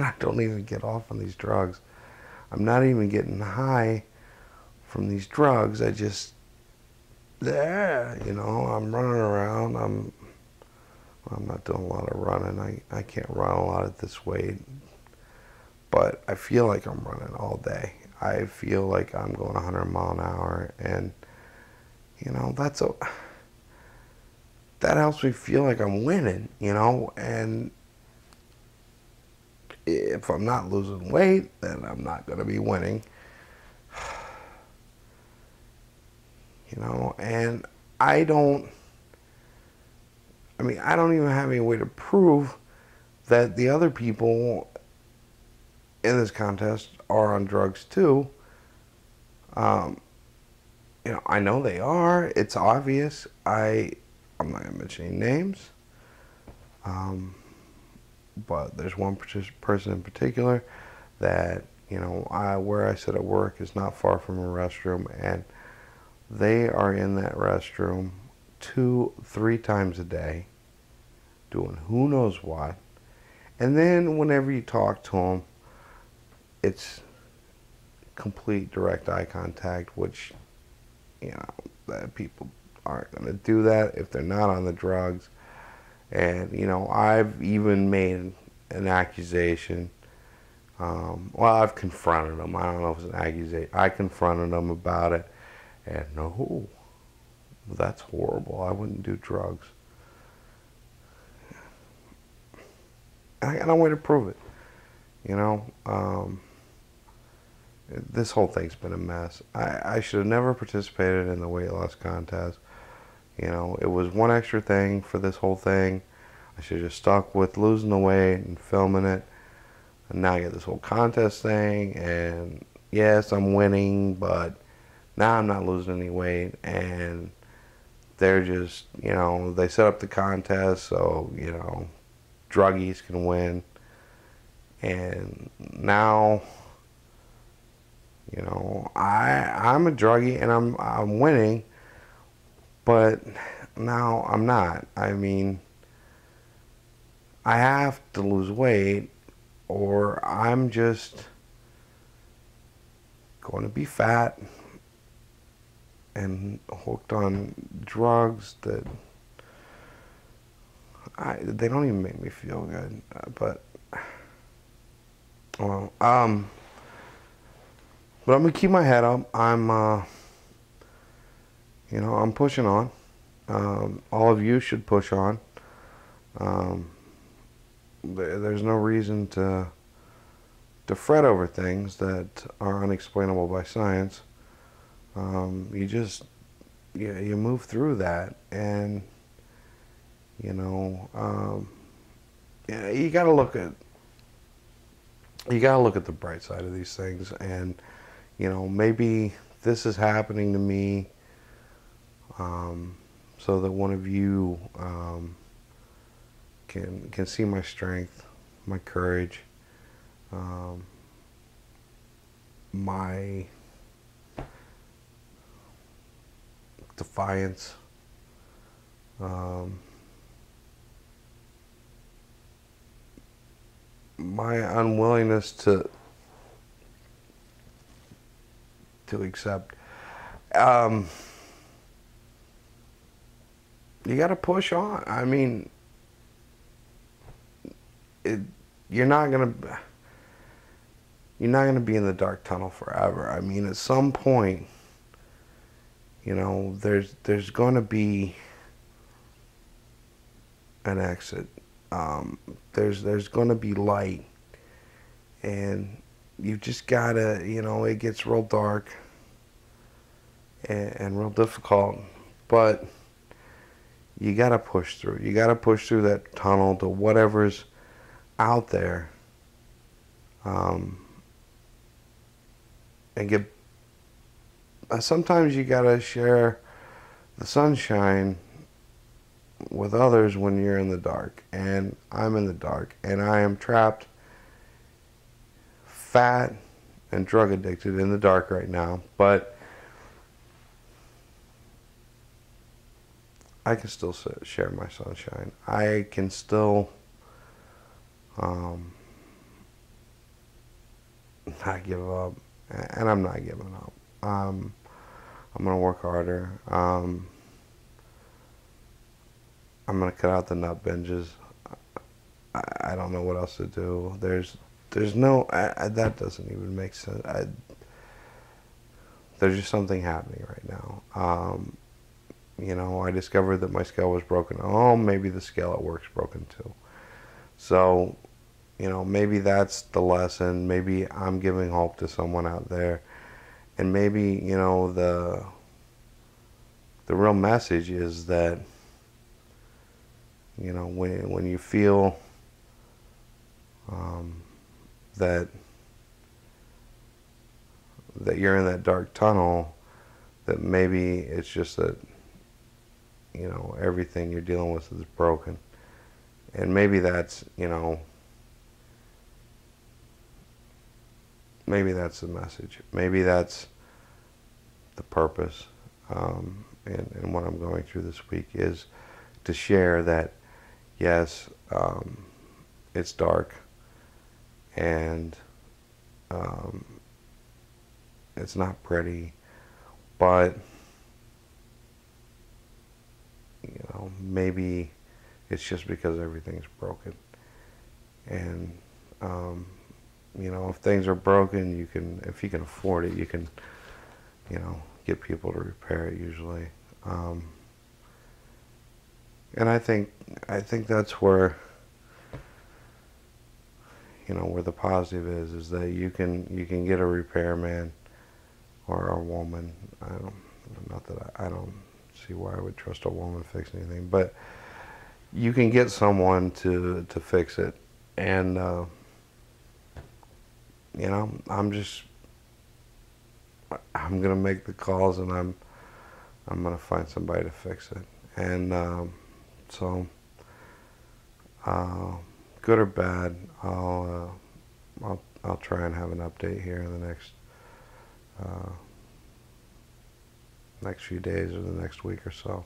I don't even get off on these drugs. I'm not even getting high from these drugs. I just, yeah, I'm running around. I'm not doing a lot of running. I can't run a lot at this weight, but I feel like I'm running all day. I feel like I'm going 100 mile an hour, and that helps me feel like I'm winning, and if I'm not losing weight, then I'm not going to be winning, and I don't, I don't even have any way to prove that the other people in this contest are on drugs too. Um, I know they are. It's obvious. I'm not going to mention any names. But there's one person in particular that, where I sit at work is not far from a restroom, and they are in that restroom 2-3 times a day doing who knows what. And then whenever you talk to them, it's complete direct eye contact, which, that people aren't going to do that if they're not on the drugs. And, I've even made an accusation. Well, I've confronted them. I don't know if it's an accusation. I confronted them about it. And no, that's horrible. I wouldn't do drugs. I got no way to prove it. This whole thing's been a mess. I should have never participated in the weight loss contest. It was one extra thing for this whole thing. I should have just stuck with losing the weight and filming it. And now I get this whole contest thing, and yes, I'm winning, but now I'm not losing any weight, and they're just, they set up the contest so, druggies can win. And now, I'm a druggie and I'm winning, but now I'm not. I have to lose weight, or I'm just going to be fat and hooked on drugs that they don't even make me feel good. But I'm gonna keep my head up. I'm pushing on. All of you should push on. There's no reason to fret over things that are unexplainable by science. You just you move through that, and you gotta look at the bright side of these things, and maybe this is happening to me so that one of you can see my strength, my courage, my defiance, my unwillingness to accept. You got to push on. You're not gonna be in the dark tunnel forever. At some point, there's going to be an exit. There's going to be light, and you just gotta, it gets real dark and real difficult, but you gotta push through. You gotta push through that tunnel to whatever's out there, and get. Sometimes you gotta share the sunshine with others when you're in the dark, and I'm in the dark, and I am trapped, fat, and drug addicted in the dark right now, but I can still share my sunshine. I can still not give up, and I'm not giving up. I'm gonna work harder. I'm gonna cut out the nut binges. I don't know what else to do. There's no that doesn't even make sense. There's just something happening right now. You know, I discovered that my scale was broken. Oh, maybe the scale at work's broken too. So, you know, maybe that's the lesson. Maybe I'm giving hope to someone out there, and maybe, you know, the real message is that, you know, when you feel that you're in that dark tunnel, that maybe it's just that, you know, everything you're dealing with is broken, and maybe that's, you know, maybe that's the message. Maybe that's the purpose. And what I'm going through this week is to share that, yes, it's dark, and it's not pretty, but, you know, maybe it's just because everything's broken. And, you know, if things are broken, you can, if you can afford it, you can, you know, get people to repair it usually. And I think that's where, you know, where the positive is that you can get a repairman or a woman. Not that I don't see why I would trust a woman to fix anything, but you can get someone to fix it. And you know, I'm gonna make the calls, and I'm gonna find somebody to fix it. And so, good or bad, I'll try and have an update here in the next few days or the next week or so.